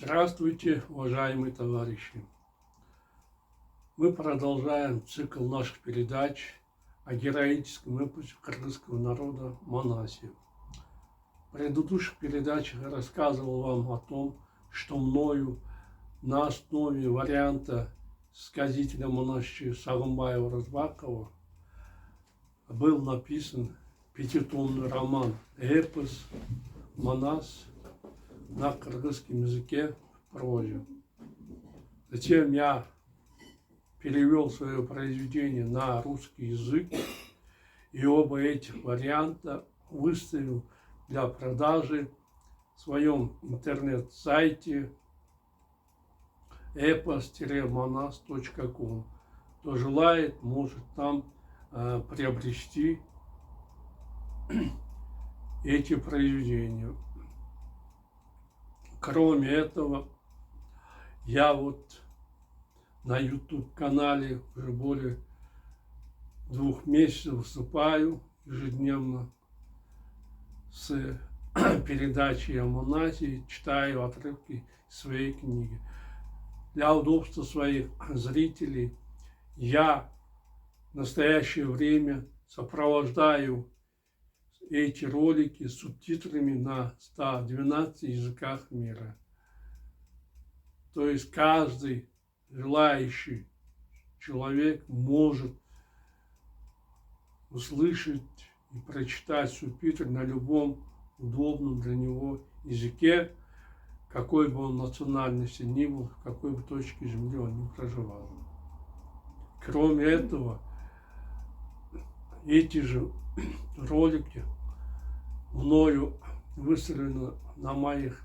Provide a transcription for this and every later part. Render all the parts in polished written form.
Здравствуйте, уважаемые товарищи! Мы продолжаем цикл наших передач о героическом эпосе кыргызского народа Манасе. В предыдущих передачах я рассказывал вам о том, что мною на основе варианта сказителя Манасчы Сагынбаева-Разбакова был написан пятитомный роман «Эпос Манас» на кыргызском языке в прозе. Затем я перевел свое произведение на русский язык, и оба этих варианта выставил для продажи в своем интернет-сайте epos-manas.com. Кто желает, может там приобрести эти произведения. Кроме этого, я на YouTube-канале уже более 2 месяцев выступаю ежедневно с передачей о Манасе, читаю отрывки своей книги. Для удобства своих зрителей я в настоящее время сопровождаю эти ролики с субтитрами на 112 языках мира. То есть каждый желающий человек может услышать и прочитать субтитры на любом удобном для него языке, какой бы он национальности ни был, в какой бы точке земли он ни проживал. Кроме этого, эти же ролики мною выставлены на моих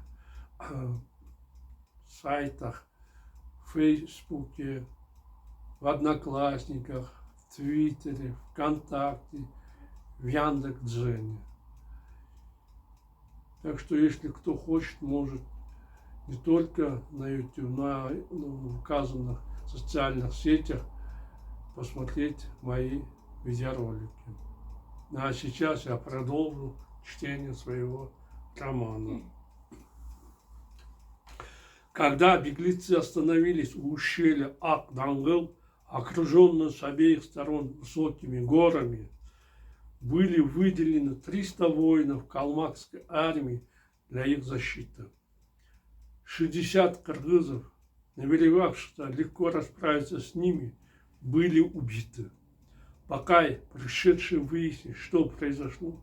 сайтах, в Фейсбуке, в Одноклассниках, в Твиттере, ВКонтакте, в Яндекс.Дзене. Так что, если кто хочет, может не только на YouTube, но и в указанных социальных сетях посмотреть мои видеоролики. А сейчас я продолжу чтение своего романа. Когда беглецы остановились у ущелья Ак-Дангыл, окруженного с обеих сторон высокими горами, были выделены 300 воинов калмыцкой армии для их защиты. 60 кыргызов, намеревавшихся легко расправиться с ними, были убиты. Пока пришедший выяснить, что произошло,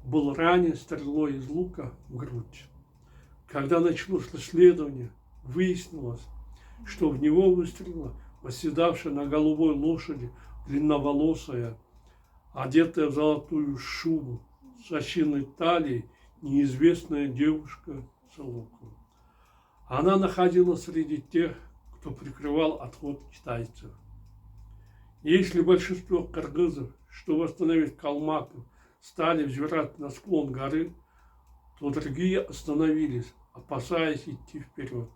был ранен стрелой из лука в грудь. Когда началось расследование, выяснилось, что в него выстрелила восседавшая на голубой лошади длинноволосая, одетая в золотую шубу с осиной талией, неизвестная девушка с луком. Она находилась среди тех, кто прикрывал отход китайцев. Если большинство кыргызов, чтобы остановить калмыков, стали взбираться на склон горы, то другие остановились, опасаясь идти вперед.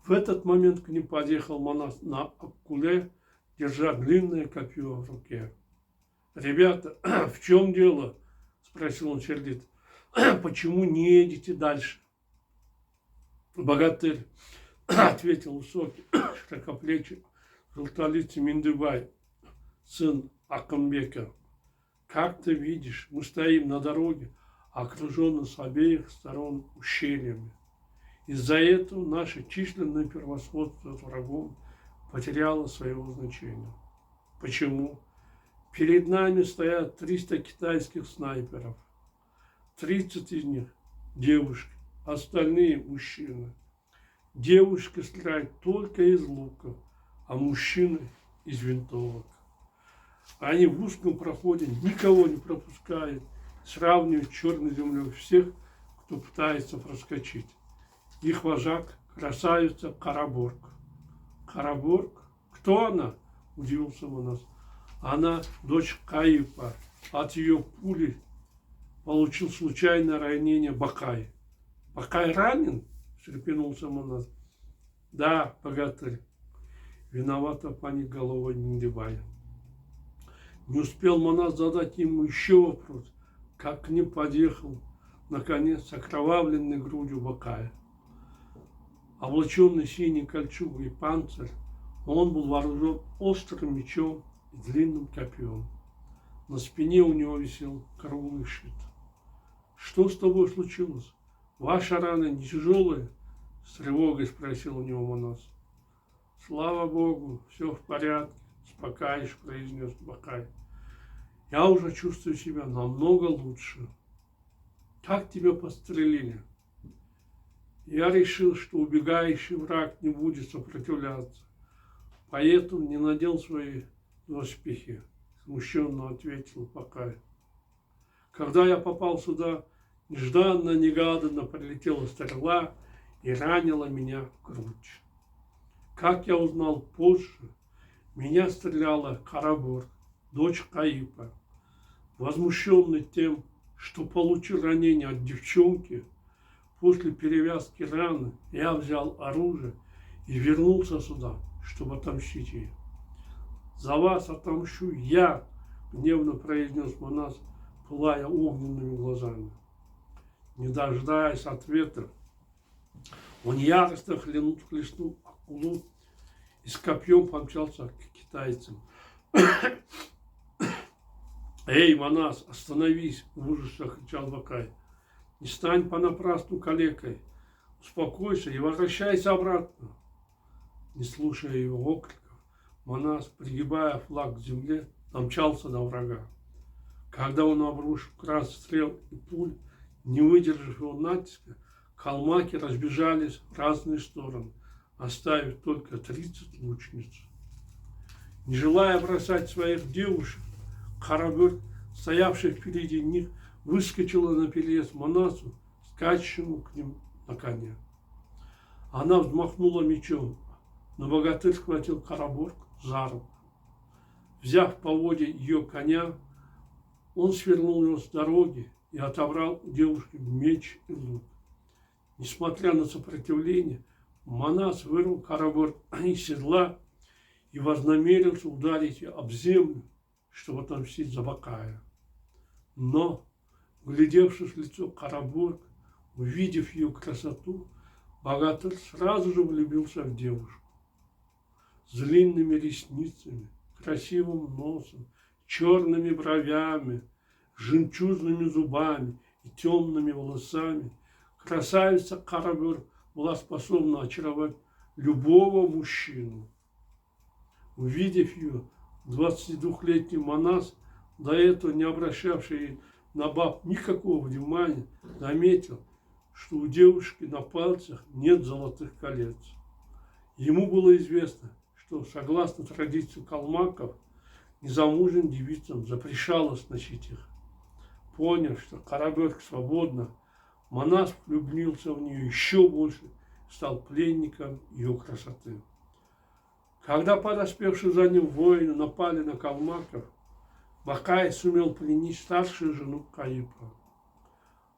В этот момент к ним подъехал Манас на акуле, держа длинное копье в руке. «Ребята, в чем дело?» – спросил он сердито. «Почему не едете дальше?» «Богатырь», – ответил высокий, широкоплечий, желтолицый Миндыбай, сын Акымбека. «Как ты видишь, мы стоим на дороге, окруженной с обеих сторон ущельями. Из-за этого наше численное превосходство над врагом потеряло своего значения. Почему? Перед нами стоят 300 китайских снайперов. 30 из них девушки, остальные мужчины. Девушки стреляют только из лука, а мужчины из винтовок. Они в узком проходе никого не пропускают, сравнивают с черной землей всех, кто пытается проскочить. Их вожак – красавица Караборг». «Караборг? Кто она?» – удивился Манас. «Она дочь Каипа. От ее пули получил случайное ранение Бакай». «Бакай ранен?» – встрепенулся Манас. «Да, богатырь». Виновато поник головой Миндыбай. Не успел Манас задать ему еще вопрос, как к ним подъехал, наконец, окровавленный грудью Бакая. облаченный синей кольчугой и панцирь, он был вооружен острым мечом и длинным копьем. На спине у него висел круглый щит. «Что с тобой случилось? Ваша рана не тяжелая?» — с тревогой спросил у него Манас. «Слава Богу, все в порядке», — успокаивающе произнес Бакай. «Я уже чувствую себя намного лучше». «Как тебя подстрелили?» «Я решил, что убегающий враг не будет сопротивляться, поэтому не надел свои доспехи», — смущенно ответил Бакай. «Когда я попал сюда, нежданно-негаданно прилетела стрела и ранила меня в грудь. Как я узнал позже, меня стреляла Карабор, дочь Каипа. Возмущенный тем, что получил ранение от девчонки, после перевязки раны я взял оружие и вернулся сюда, чтобы отомстить ей. «За вас отомщу я», — гневно произнес Манас, пылая огненными глазами. Не дожидаясь ответа, он яростно хлестнул акулу и с копьем помчался к китайцам. «Эй, Манас, остановись!» — в ужасе кричал Бакай. «Не стань понапрасну калекой! Успокойся и возвращайся обратно!» Не слушая его окриков, Манас, пригибая флаг к земле, домчался до врага. Когда он обрушил крас стрел и пуль, не выдержав его натиска, калмаки разбежались в разные стороны, оставив только 30 лучниц. Не желая бросать своих девушек, Карабор, стоявший впереди них, выскочила на перелез Манасу, скачущему к ним на коне. Она взмахнула мечом, но богатырь схватил Карабор за руку. Взяв поводья ее коня, он свернул его с дороги и отобрал у девушки меч и лук. Несмотря на сопротивление, Манас вырвал Карабор из седла и вознамерился ударить ее об землю, чтобы отомстить за Бакая. Но, глядевшись в лицо Карабор, увидев ее красоту, богатырь сразу же влюбился в девушку. С длинными ресницами, красивым носом, черными бровями, жемчужными зубами и темными волосами, красавица Карабор была способна очаровать любого мужчину. Увидев ее, 22-летний Манас, до этого не обращавший на баб никакого внимания, заметил, что у девушки на пальцах нет золотых колец. Ему было известно, что, согласно традиции калмаков, незамужним девицам запрещалось носить их. Поняв, что Карабор свободна, Манас влюбился в нее еще больше и стал пленником ее красоты. Когда подоспевшие за ним воины напали на калмаков, Бакай сумел пленить старшую жену Каипа.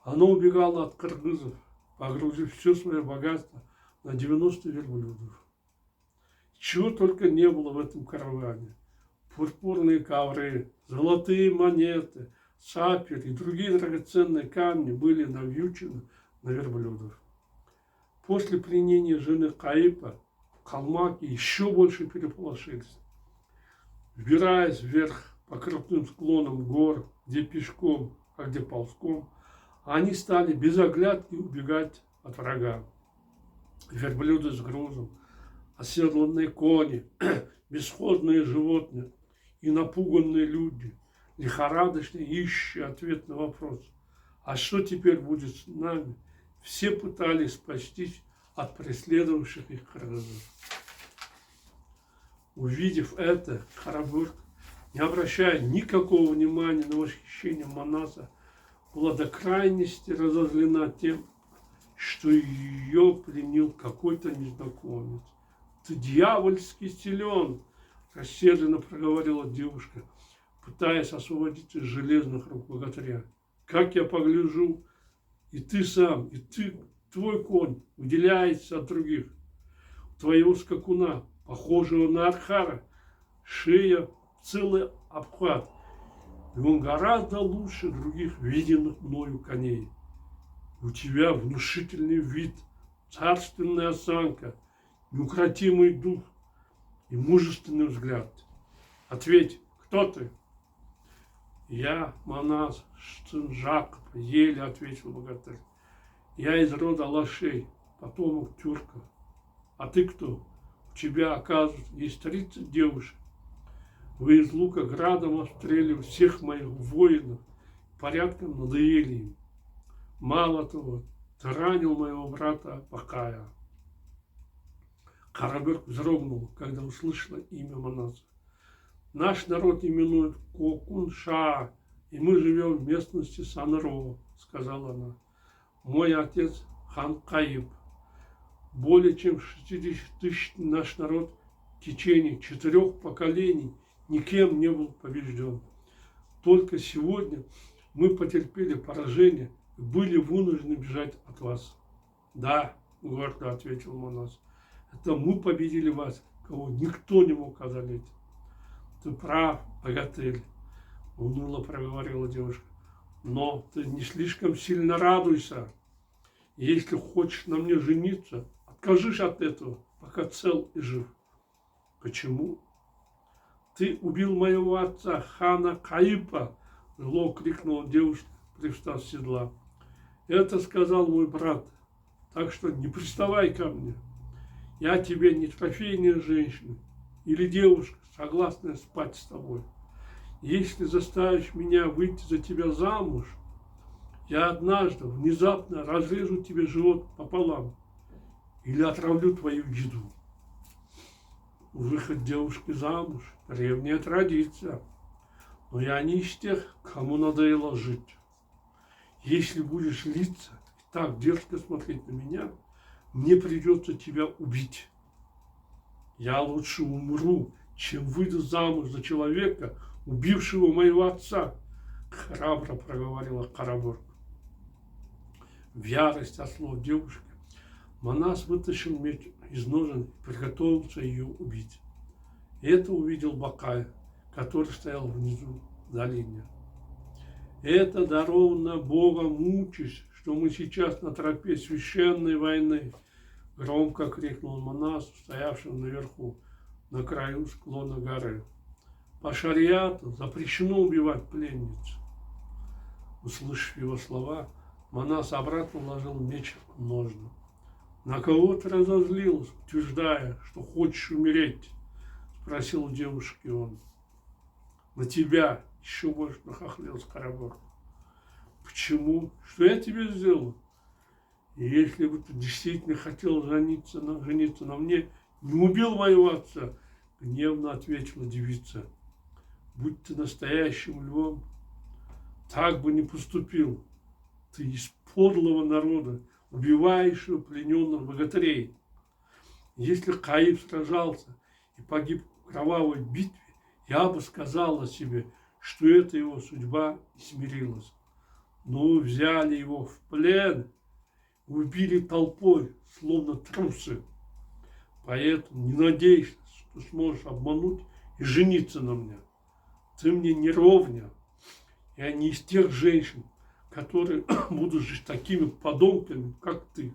Она убегала от кыргызов, погрузив все свое богатство на 90 верблюдов. Чего только не было в этом караване. Пурпурные ковры, золотые монеты, сапфир и другие драгоценные камни были навьючены на верблюдов. После пленения жены Каипа калмаки еще больше переполошились. Взбираясь вверх по крутым склонам гор, где пешком, а где ползком, они стали без оглядки убегать от врага. Верблюды с грузом, оседланные кони, бесхозные животные и напуганные люди, лихорадочно ищущие ответ на вопрос: а что теперь будет с нами? Все пытались спастись от преследовавших их кыргызов. Увидев это, Карабор, не обращая никакого внимания на восхищение Манаса, была до крайности разозлена тем, что ее пленил какой-то незнакомец. «Ты дьявольски силен!» – рассерженно проговорила девушка, пытаясь освободиться из железных рук богатыря. «Как я погляжу, и ты сам, и твой конь выделяется от других. У твоего скакуна, похожего на Архара, шея целый обхват, и он гораздо лучше других виденных мною коней. И у тебя внушительный вид, царственная осанка, неукротимый дух и мужественный взгляд. Ответь, кто ты? Я монах, сын Жакоба, еле ответил богатырь. Я из рода лошей, потомок тюрков. А ты кто? У тебя, оказывается, есть 30 девушек. Вы из лука градом обстреливали всех моих воинов, порядком надоели им. Мало того, ты ранил моего брата Бакая. Карабек вздрогнул, когда услышала имя Манаса. Наш народ именует Кокун-Ша, и мы живем в местности Санро, сказала она. Мой отец хан Каиб. Более чем 60 тысяч наш народ в течение 4 поколений никем не был побежден. Только сегодня мы потерпели поражение и были вынуждены бежать от вас. Да, гордо ответил Манас. Это мы победили вас, кого никто не мог одолеть. Ты прав, богатырь, уныло проговорила девушка. Но ты не слишком сильно радуйся. Если хочешь на мне жениться, откажись от этого, пока цел и жив. Почему? Ты убил моего отца, хана Каипа, зло крикнула девушка, привстав с седла. Это сказал мой брат, так что не приставай ко мне. Я тебе не трофейная женщина или девушка, согласная спать с тобой. Если заставишь меня выйти за тебя замуж, я однажды внезапно разрежу тебе живот пополам или отравлю твою еду. Выход девушки замуж – древняя традиция, но я не из тех, кому надоело жить. Если будешь литься и так дерзко смотреть на меня, мне придется тебя убить. Я лучше умру, чем выйду замуж за человека, убившего моего отца, храбро проговорила Карабек. В ярости от слов девушки Манас вытащил меч из ножен и приготовился ее убить. Это увидел Бакай, который стоял внизу в долине. Это даровано Богом участь, что мы сейчас на тропе священной войны, громко крикнул Манас, стоявшим наверху, на краю склона горы. По шариату запрещено убивать пленниц. Услышав его слова, Манас обратно вложил меч в ножны. На кого ты разозлился, утверждая, что хочешь умереть? Спросил у девушки он. На тебя, еще больше нахохлился Карабек. Почему? Что я тебе сделал? И если бы ты действительно хотел жениться на мне, не убил моего отца, гневно ответила девица. Будь ты настоящим львом, так бы не поступил. Ты из подлого народа, убивающего плененных богатырей. Если Каиб сражался и погиб в кровавой битве, я бы сказала себе, что это его судьба и смирилась. Но вы взяли его в плен, убили толпой, словно трусы. Поэтому не надейся, что сможешь обмануть и жениться на мне. Ты мне не ровня. Я не из тех женщин, которые будут жить такими подонками, как ты.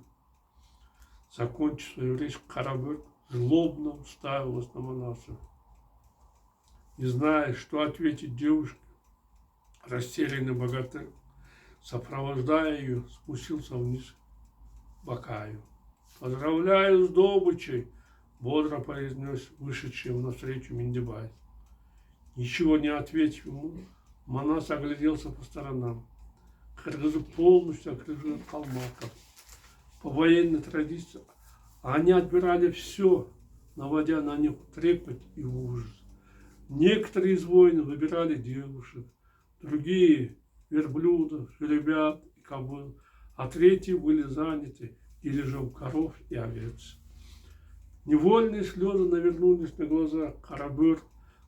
Закончив свою речь, Карабек злобно уставилась на Манаса. Не зная, что ответить девушке, растерянный богатырь, сопровождая ее, спустился вниз к Бакаю. «Поздравляю с добычей!» – бодро произнес вышедший ему навстречу Миндибай. Ничего не ответив ему, Манас огляделся по сторонам. Кыргызы полностью окружили калмыков. По военной традиции они отбирали все, наводя на них трепет и ужас. Некоторые из воинов выбирали девушек, другие – верблюдов, жеребят и кобыл, а третьи были заняты дележом коров и овец. Невольные слезы навернулись на глаза Карабек,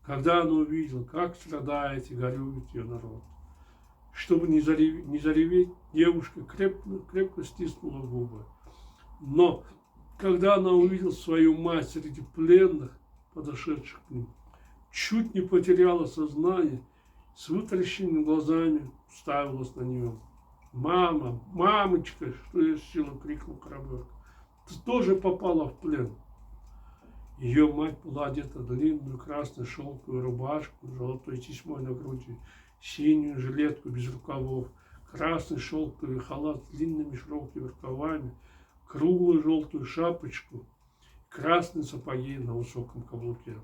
когда она увидела, как страдает и горюет ее народ. Чтобы не зареветь, девушка крепко стиснула губы. Но когда она увидела свою мать среди пленных, подошедших к ним, чуть не потеряла сознание, с вытаращенными глазами уставилась на нее. «Мама, мамочка!» – что из силы крикнул Карабек. ты тоже попала в плен. Ее мать была одета в длинную красную шелковую рубашку, золотой тесьмой на груди, синюю жилетку без рукавов, красный шелковый халат с длинными широкими рукавами, круглую желтую шапочку, красные сапоги на высоком каблуке.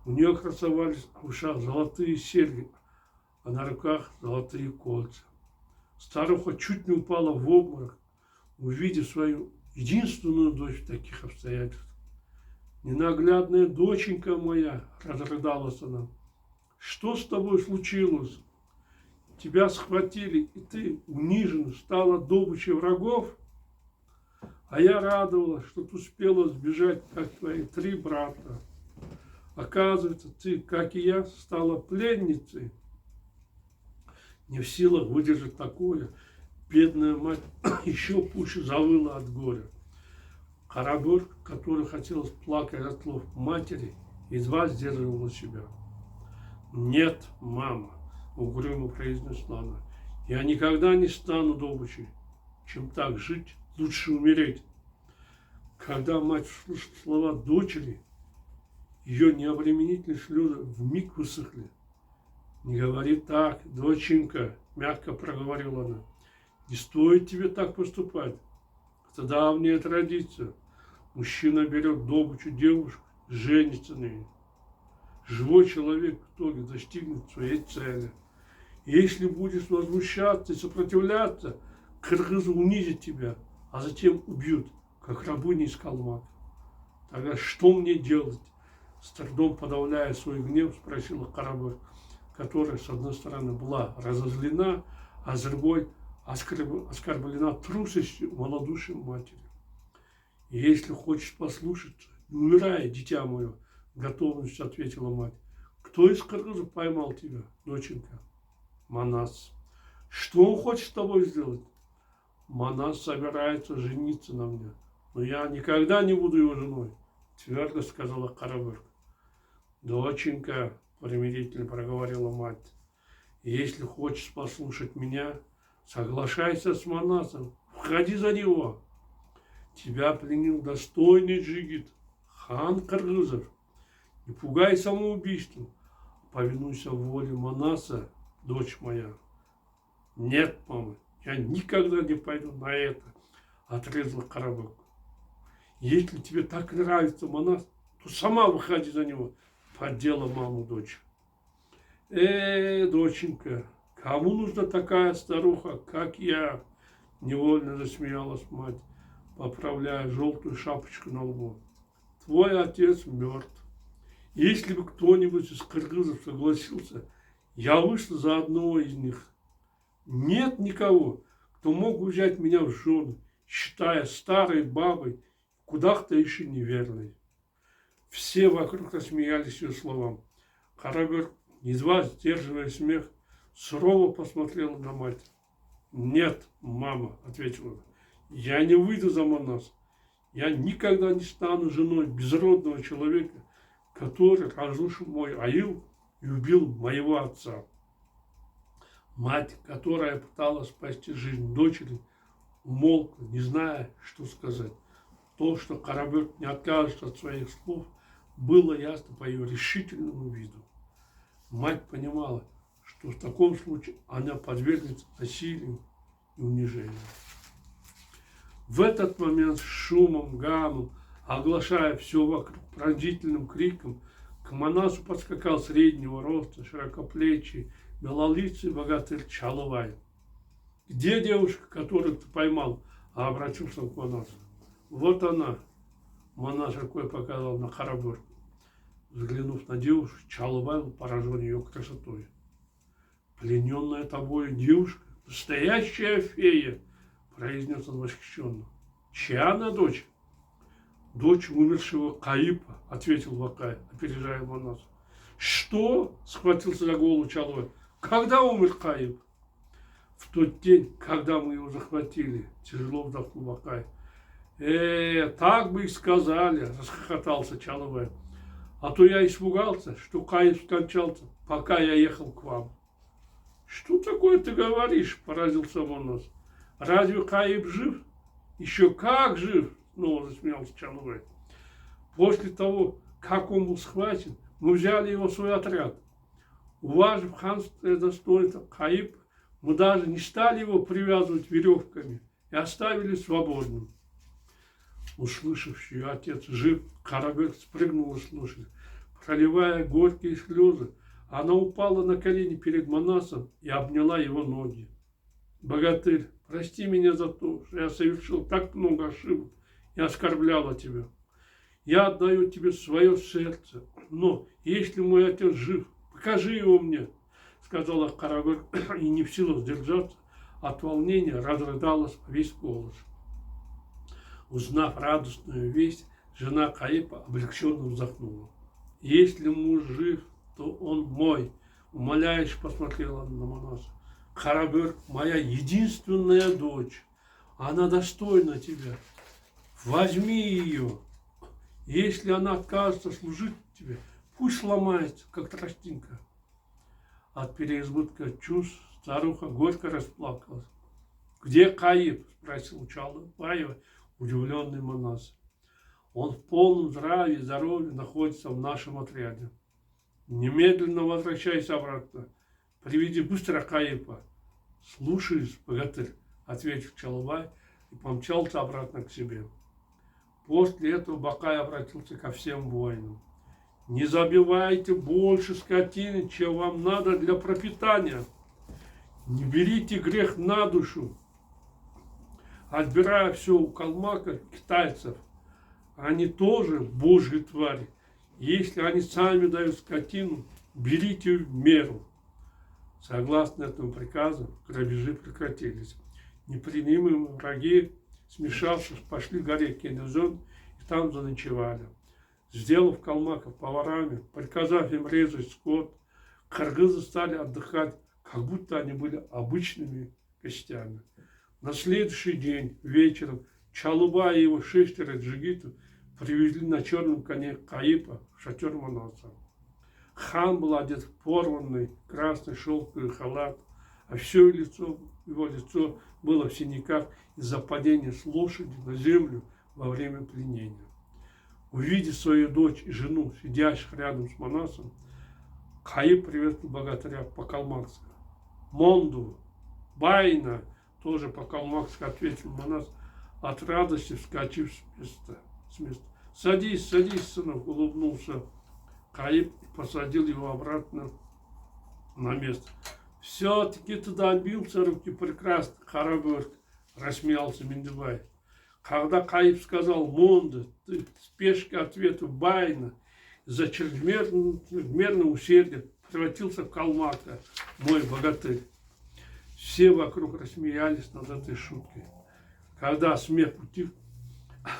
У нее красовались в ушах золотые серьги, а на руках золотые кольца. Старуха чуть не упала в обморок, увидев свою единственную дочь в таких обстоятельствах. «Ненаглядная доченька моя!» – разрыдалась она. «Что с тобой случилось? Тебя схватили, и ты унижена, стала добычей врагов? А я радовалась, что ты успела сбежать, как твои 3 брата. Оказывается, ты, как и я, стала пленницей». Не в силах выдержать такое, бедная мать еще пуще завыла от горя. Карабер, который хотелось плакать от слов матери, едва сдерживала себя. «Нет, мама», — угрюмо произнесла она, — «я никогда не стану добычей. Чем так жить, лучше умереть». Когда мать слышала слова дочери, ее необременительные слезы вмиг высохли. «Не говори так, доченька», — мягко проговорила она. «Не стоит тебе так поступать. Это давняя традиция. Мужчина берет добычу девушку, женится на ней. Живой человек в итоге достигнет своей цели. Если будешь возмущаться и сопротивляться, кыргызы унизят тебя, а затем убьют, как рабыню из калмака. Тогда что мне делать?» С трудом подавляя свой гнев, спросила Карабер, которая, с одной стороны, была разозлена, а с другой оскорблена трусостью, малодушием матери. «И если хочешь послушаться, не умирай, дитя мое», — готовностью ответила мать. «Кто из кыргызов поймал тебя, доченька?» «Манас». «Что он хочет с тобой сделать?» «Манас собирается жениться на мне, но я никогда не буду его женой», — твердо сказала Карабер. «Доченька», — примирительно проговорила мать, — «если хочешь послушать меня, соглашайся с Манасом, входи за него. Тебя пленил достойный джигит, хан кыргызов. Не пугай самоубийством, повинуйся воле Манаса, дочь моя». «Нет, мама, я никогда не пойду на это», — отрезала Карабек. «Если тебе так нравится Манас, то сама выходи за него», — поддела маму дочь. Доченька, кому нужна такая старуха, как я?» — невольно засмеялась мать, поправляя желтую шапочку на лбу. «Твой отец мертв. Если бы кто-нибудь из кыргызов согласился, я вышла за одного из них. Нет никого, кто мог взять меня в жены, считая старой бабой, куда-то еще неверной». Все вокруг рассмеялись ее словам. Карабер, едва сдерживая смех, сурово посмотрела на мать. «Нет, мама», — ответила она, — «я не выйду за Манас. Я никогда не стану женой безродного человека, который разрушил мой аил и убил моего отца». Мать, которая пыталась спасти жизнь дочери, умолкла, не зная, что сказать. То, что Карабер не откажется от своих слов, было ясно по ее решительному виду. Мать понимала, что в таком случае она подвергнется насилию и унижению. В этот момент с шумом, гамом, оглашая все вокруг пронзительным криком, к Манасу подскакал среднего роста, широкоплечий, белолицый богатырь Чалывай. «Где девушка, которую ты поймал?» — обратился к Манасу. «Вот она», — Манас рукой показал на Карабер. Взглянув на девушку, Чалывай был поражен ее красотой. «Плененная тобой девушка, настоящая фея!» — произнес он восхищенно. «Чья она дочь?» «Дочь умершего Каипа», — ответил Вакай, опережая Манаса. «Что?» — схватился за голову Чалывай. «Когда умер Каип?» «В тот день, когда мы его захватили», — тяжело вздохнул Вакай. Так бы и сказали», — расхохотался Чалывай. «А то я испугался, что Каип скончался, пока я ехал к вам». «Что такое ты говоришь?» — поразился Манас. «Разве Каип жив?» «Еще как жив!» — снова засмеялся Чалыбай. После того, как он был схвачен, мы взяли его в свой отряд. Уважив ханское достоинство Каипа, мы даже не стали его привязывать веревками и оставили свободным. Услышав, что ее отец жив, Карабек спрыгнула с лошади. Проливая горькие слезы, она упала на колени перед Манасом и обняла его ноги. Богатырь, прости меня за то, что я совершил так много ошибок и оскорбляла тебя. Я отдаю тебе свое сердце, но если мой отец жив, покажи его мне, сказала Карабек, и не в силах сдержаться от волнения, разрыдалась во весь голос. Узнав радостную весть, жена Каипа облегченно вздохнула. Если муж жив, то он мой, умоляюще посмотрела на Манаса. Карабек, моя единственная дочь, она достойна тебя. Возьми ее. Если она откажется служить тебе, пусть сломается, как тростинка. От переизбытка чувств старуха горько расплакалась. Где Каип? Спросил Чалыбаева удивленный Манас. Он в полном здравии и здоровье находится в нашем отряде. Немедленно возвращайся обратно. Приведи быстро Каипа. Слушаюсь, богатырь, ответил Чалыбай и помчался обратно к себе. После этого Бакай обратился ко всем воинам. Не забивайте больше скотины, чем вам надо для пропитания. Не берите грех на душу. Отбирая все у калмака, китайцев, они тоже божьи твари. Если они сами дают скотину, берите в меру. Согласно этому приказу, грабежи прекратились. Непримиримые враги, смешавшись, пошли к горе Кенезон и там заночевали. Сделав калмаков поварами, приказав им резать скот, кыргызы стали отдыхать, как будто они были обычными гостями. На следующий день вечером Чалыбай и его 6 джигитов привезли на черном коне Каипа в шатер Манаса. Хан был одет в порванный красный шелковый халат, а все его лицо было в синяках из-за падения с лошади на землю во время пленения. Увидев свою дочь и жену, сидящих рядом с Манасом, Каип приветствовал богатыря по-калмакски. «Монду! Байна!» тоже по-калмакски ответил Манас, от радости вскочив с места. «Садись, садись, сынок!» — улыбнулся Каип и посадил его обратно на место. «Все-таки ты добился руки прекрасно, Карабек!» — рассмеялся Мендебай. Когда Каип сказал «Монда», ты в спешке ответа «Байна» из-за чрезмерного усердия превратился в калмака, мой богатырь. Все вокруг рассмеялись над этой шуткой. Когда смех утих,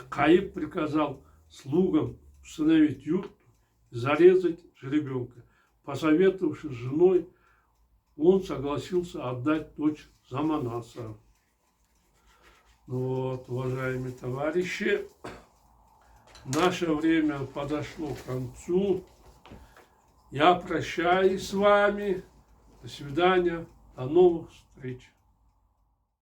Каип приказал слугам установить юрту и зарезать жеребенка. Посоветовавшись с женой, он согласился отдать дочь за Манаса. Вот, уважаемые товарищи, наше время подошло к концу. Я прощаюсь с вами. До свидания. До новых встреч.